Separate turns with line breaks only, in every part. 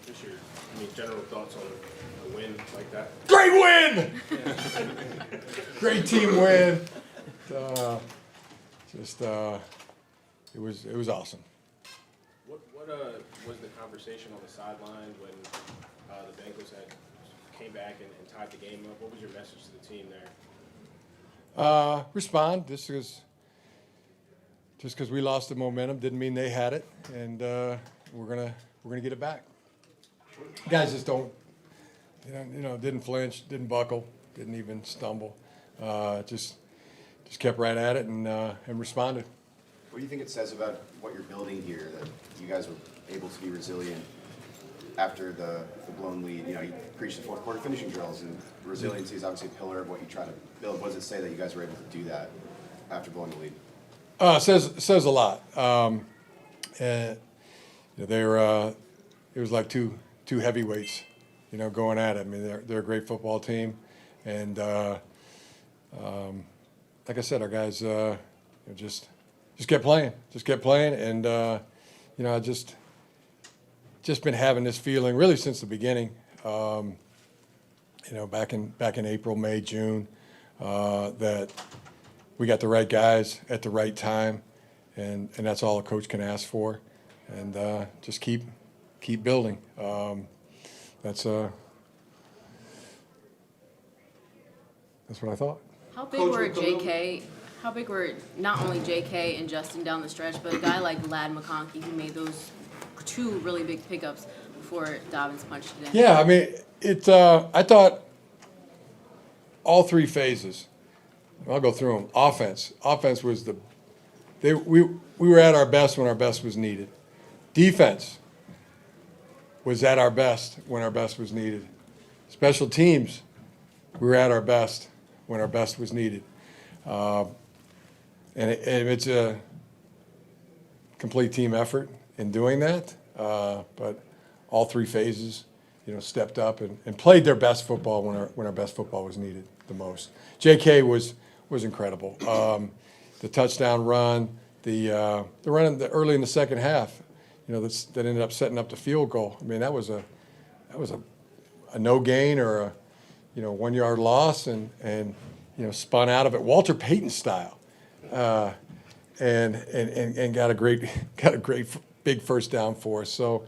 Just your, general thoughts on a win like that.
Great win! Great team win. It was awesome.
What was the conversation on the sideline when the Bengals came back and tied the game up? What was your message to the team there?
Respond. Just because we lost the momentum didn't mean they had it, and we're gonna get it back. Guys just don't, didn't flinch, didn't buckle, didn't even stumble. Just kept right at it and responded.
What do you think it says about what you're building here, that you guys were able to be resilient after the blown lead? You preached the fourth quarter finishing drills, and resiliency is obviously a pillar of what you try to build. What does it say that you guys were able to do that after blowing the lead?
Says a lot. And it was like two heavyweights, going at it. I mean, they're a great football team, and like I said, our guys just kept playing, and I just been having this feeling really since the beginning. Back in April, May, June, that we got the right guys at the right time, and that's all a coach can ask for, and just keep building. That's what I thought.
How big were J.K.? How big were not only J.K. and Justin down the stretch, but a guy like Ladd McConkey who made those two really big pickups before Dobbins punched it in?
Yeah, I mean, I thought all three phases. I'll go through them. Offense was we were at our best when our best was needed. Defense was at our best when our best was needed. Special teams, we were at our best when our best was needed. And it's a complete team effort in doing that. But all three phases, stepped up and played their best football when our best football was needed the most. J.K. was incredible. The touchdown run, the run early in the second half, that ended up setting up the field goal. I mean, that was a no gain or a 1 yard loss, and spun out of it Walter Payton style, and got a great big first down for us. So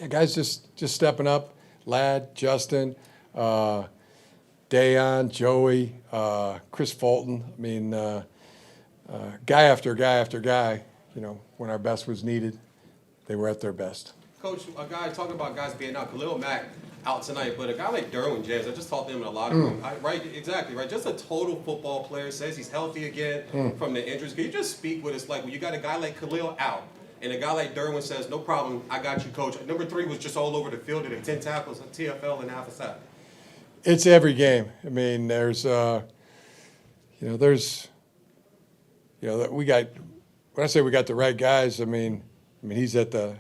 guys just stepping up. Ladd, Justin, Dayon, Joey, Chris Fulton. I mean, guy after guy after guy. When our best was needed, they were at their best.
Coach, a guy talking about guys being out, Khalil Mack out tonight, but a guy like Derwin James, I just talked to him in a locker room. Right, exactly, right. Just a total football player, says he's healthy again from the injuries. Can you just speak what it's like when you got a guy like Khalil out and a guy like Derwin says, no problem, I got you, coach. Number 3 was just all over the field and 10 tackles, a TFL and half a sack.
It's every game. I mean, we got. When I say we got the right guys, I mean he's at the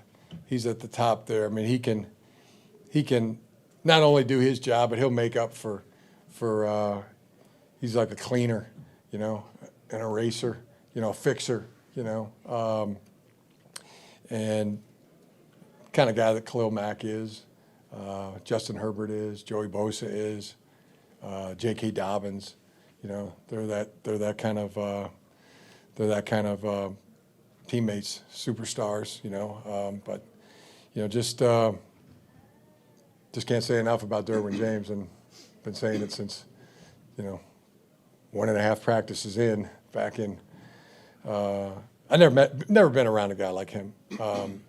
top there. I mean he can not only do his job, but he'll make up for he's like a cleaner, an eraser, a fixer, and kind of guy that Khalil Mack is, Justin Herbert is, Joey Bosa is, J.K. Dobbins, they're that kind of teammates, superstars, but just can't say enough about Derwin James, and been saying it since 1.5 practices in back in. I never been around a guy like him, and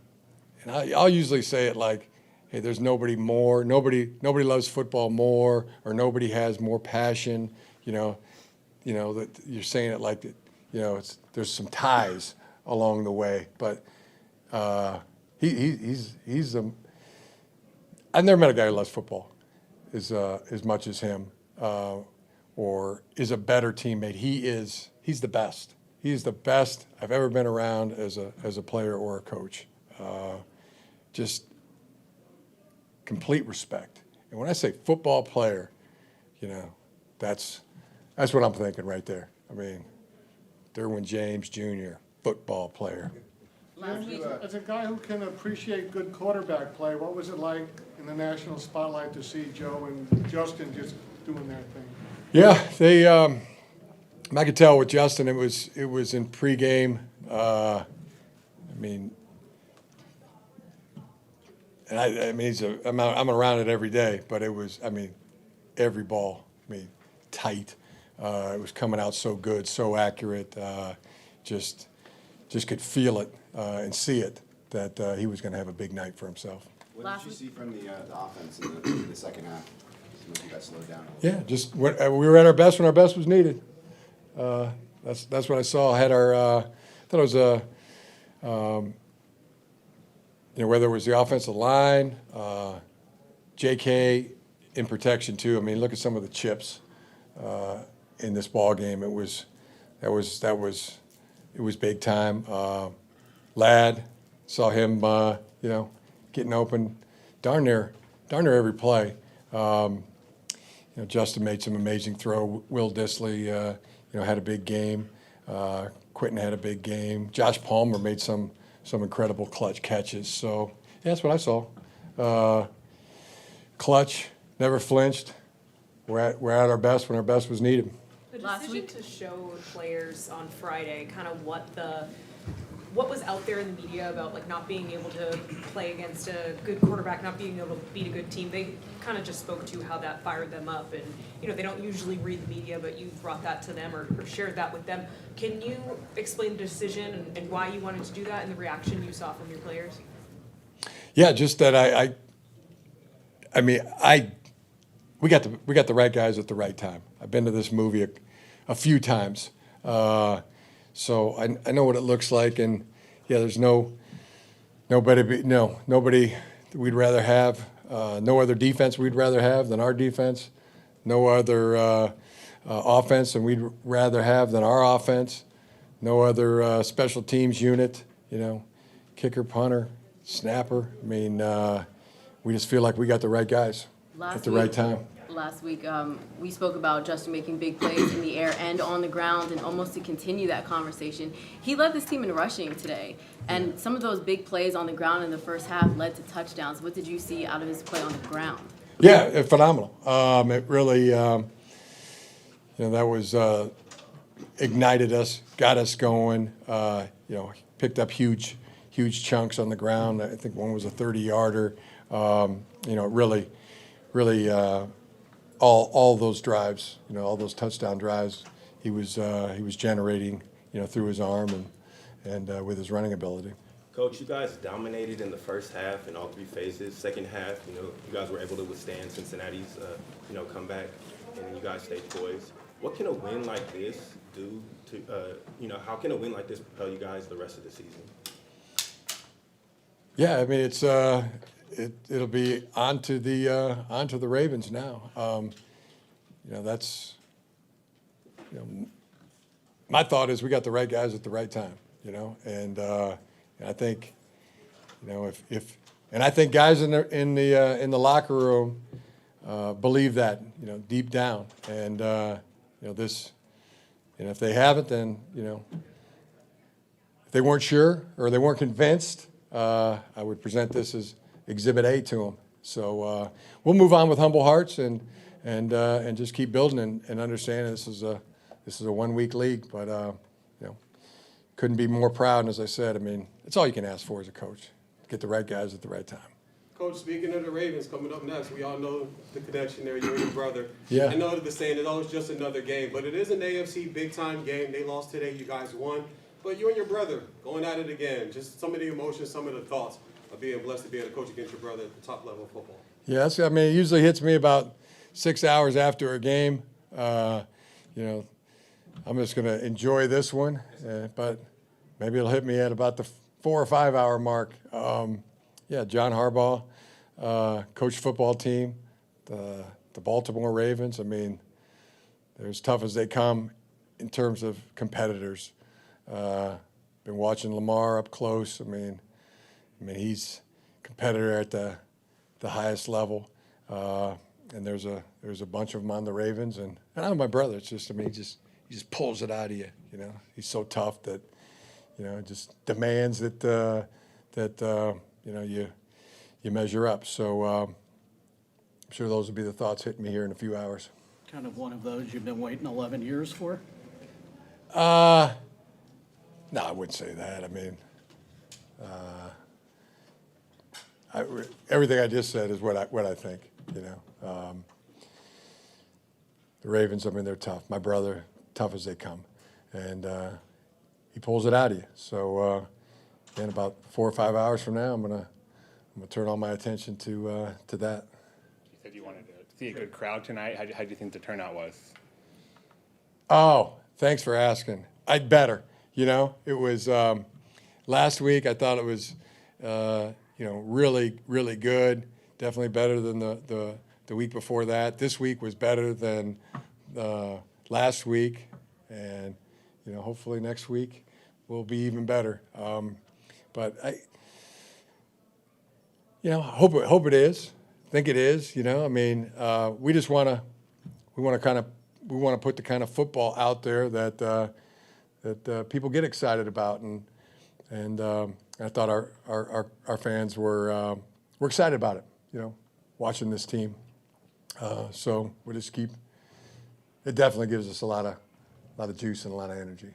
I'll usually say it like, hey, there's nobody loves football more, or nobody has more passion, that you're saying it like that. There's some ties along the way, but he's I've never met a guy who loves football as much as him, or is a better teammate. He's the best. He's the best I've ever been around as a player or a coach. Just complete respect. And when I say football player, that's what I'm thinking right there. I mean, Derwin James Jr., football player.
Last week,
As a guy who can appreciate good quarterback play, what was it like in the national spotlight to see Joe and Justin just doing their thing?
Yeah, they. I could tell with Justin, it was in pregame. I mean, and I mean, I'm around it every day, but it was. I mean, every ball. I mean, tight. It was coming out so good, so accurate. Just could feel it and see it that he was going to have a big night for himself.
What did you see from the offense in the second half? When you guys slowed down a little bit?
Yeah, just we were at our best when our best was needed. That's what I saw. I had our thought it was whether it was the offensive line, J.K. in protection too. I mean, look at some of the chips in this ball game. It was big time. Lad, saw him getting open darn near every play. Justin made some amazing throw. Will Dissly, had a big game. Quentin had a big game. Josh Palmer made some incredible clutch catches. So yeah, that's what I saw. Clutch, never flinched. We're at our best when our best was needed.
The
Last
decision
week-
to show players on Friday kind of what was out there in the media about like not being able to play against a good quarterback, not being able to beat a good team, they kind of just spoke to how that fired them up. And they don't usually read the media, but you brought that to them or shared that with them. Can you explain the decision and why you wanted to do that and the reaction you saw from your players?
Yeah, just that we got the right guys at the right time. I've been to this movie a few times, so I know what it looks like. And yeah, there's nobody we'd rather have, no other defense we'd rather have than our defense, no other offense than we'd rather have than our offense, no other special teams unit, kicker, punter, snapper. I mean, we just feel like we got the right guys at the right time.
Last week, we spoke about Justin making big plays in the air and on the ground, and almost to continue that conversation, he led this team in rushing today. And some of those big plays on the ground in the first half led to touchdowns. What did you see out of his play on the ground?
Yeah, phenomenal. It really, that was ignited us, got us going. Picked up huge chunks on the ground. I think one was a 30-yarder. Really, all those drives, all those touchdown drives, he was generating, through his arm and with his running ability.
Coach, you guys dominated in the first half in all three phases. Second half, you guys were able to withstand Cincinnati's, comeback, and then you guys stayed poised. What can a win like this do to, how can a win like this propel you guys the rest of the season?
Yeah, I mean it'll be onto the Ravens now. That's my thought is we got the right guys at the right time. And I think if I think guys in the locker room believe that deep down, and this, if they haven't, then if they weren't sure or they weren't convinced, I would present this as Exhibit A to them. So we'll move on with humble hearts and just keep building and understanding this is a 1 week league, but couldn't be more proud. And as I said, I mean, it's all you can ask for as a coach. Get the right guys at the right time.
Coach, speaking of the Ravens coming up next, we all know the connection there, you and your brother.
Yeah.
I know the saying, it's always just another game, but it is an AFC big-time game. They lost today, you guys won. But you and your brother going at it again, just some of the emotions, some of the thoughts of being blessed to be able to coach against your brother at the top level of football.
Yes, I mean, it usually hits me about 6 hours after a game. I'm just going to enjoy this one, but maybe it'll hit me at about the 4 or 5 hour mark. John Harbaugh, coached football team, the Baltimore Ravens. I mean, they're as tough as they come in terms of competitors. Been watching Lamar up close. I mean, he's a competitor at the highest level. And there's a bunch of them on the Ravens, and I know my brother. It's just, he just pulls it out of you. He's so tough that just demands that you measure up. So I'm sure those will be the thoughts hitting me here in a few hours.
Kind of one of those you've been waiting 11 years for?
No, I wouldn't say that. I mean, everything I just said is what I think. The Ravens, I mean, they're tough. My brother, tough as they come, and he pulls it out of you. So, in about 4 or 5 hours from now, I'm gonna turn all my attention to that.
You said you wanted to see a good crowd tonight. How do you think the turnout was?
Oh, thanks for asking. I'd better. It was last week. I thought it was, really, really good. Definitely better than the week before that. This week was better than last week, and hopefully next week will be even better. But I hope it is. Think it is. I mean, we just want to put the kind of football out there that people get excited about, and I thought our fans were excited about it. Watching this team. So we just keep. It definitely gives us a lot of juice and a lot of energy. It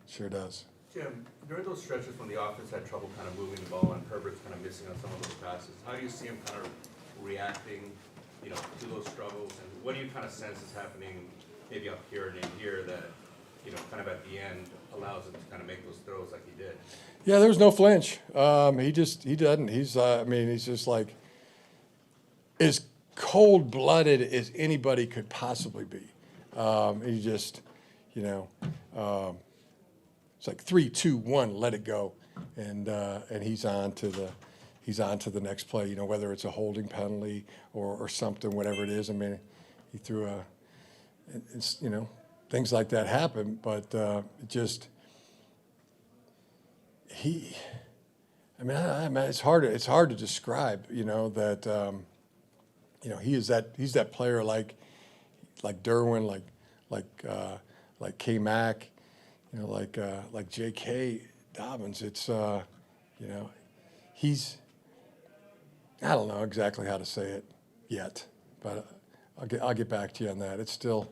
sure does.
Jim, during those stretches when the offense had trouble kind of moving the ball and Herbert's kind of missing on some of those passes, how do you see him kind of reacting, to those struggles? And what do you kind of sense is happening maybe up here and in here that, kind of at the end allows him to kind of make those throws like he did?
Yeah, there was no flinch. He doesn't. He's just like as cold-blooded as anybody could possibly be. He just, it's like 3, 2, 1, let it go, and he's on to the next play. Whether it's a holding penalty or something, whatever it is. I mean, he threw things like that happen, but it's hard to describe. That he's that player like Derwin, like K-Mac, like J.K. Dobbins. It's he's, I don't know exactly how to say it yet, but I'll get back to you on that. It's still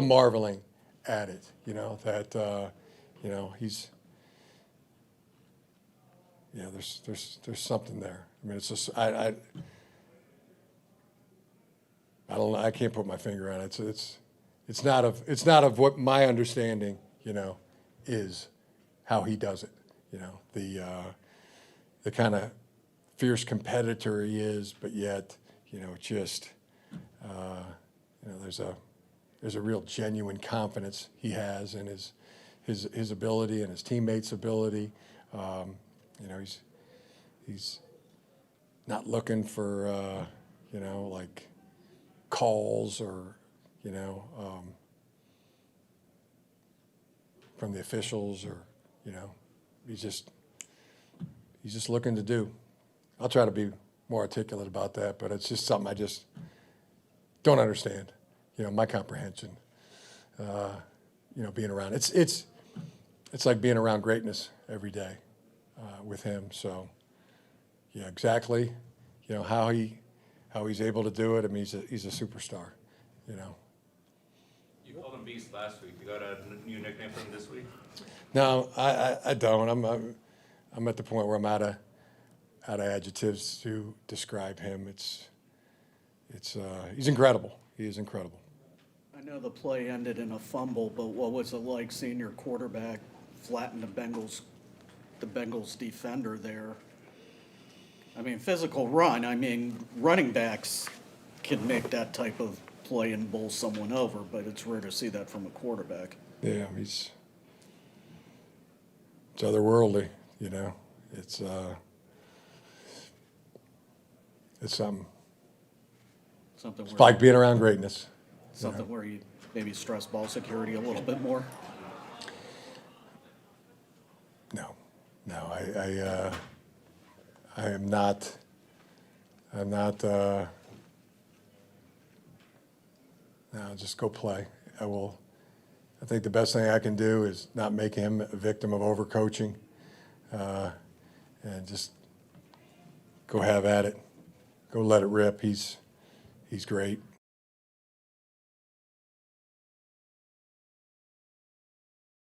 marveling at it. He's. Yeah, there's something there. I mean, it's just I don't know. I can't put my finger on it. It's not of what my understanding, is how he does it. The kind of fierce competitor he is, but yet, there's a real genuine confidence he has in his ability and his teammates' ability. He's not looking for, like calls or, from the officials or, he's just looking to do. I'll try to be more articulate about that, but it's just something I just don't understand, my comprehension, being around. It's like being around greatness every day. With him, so yeah, exactly. How he's able to do it. I mean, he's a superstar.
You called him Beast last week. You got a new nickname for him this week?
No, I don't. I'm at the point where I'm out of adjectives to describe him. He's incredible. He is incredible.
I know the play ended in a fumble, but what was it like seeing your quarterback flatten the Bengals defender there? I mean, physical run. I mean, running backs can make that type of play and bowl someone over, but it's rare to see that from a quarterback.
Yeah, it's otherworldly, It's something. It's like being around greatness.
Something where you maybe stress ball security a little bit more. No, I am not. No, just go play. I will
I think the best thing I can do is not make him a victim of overcoaching, and just go have at it. Go let it rip. He's great.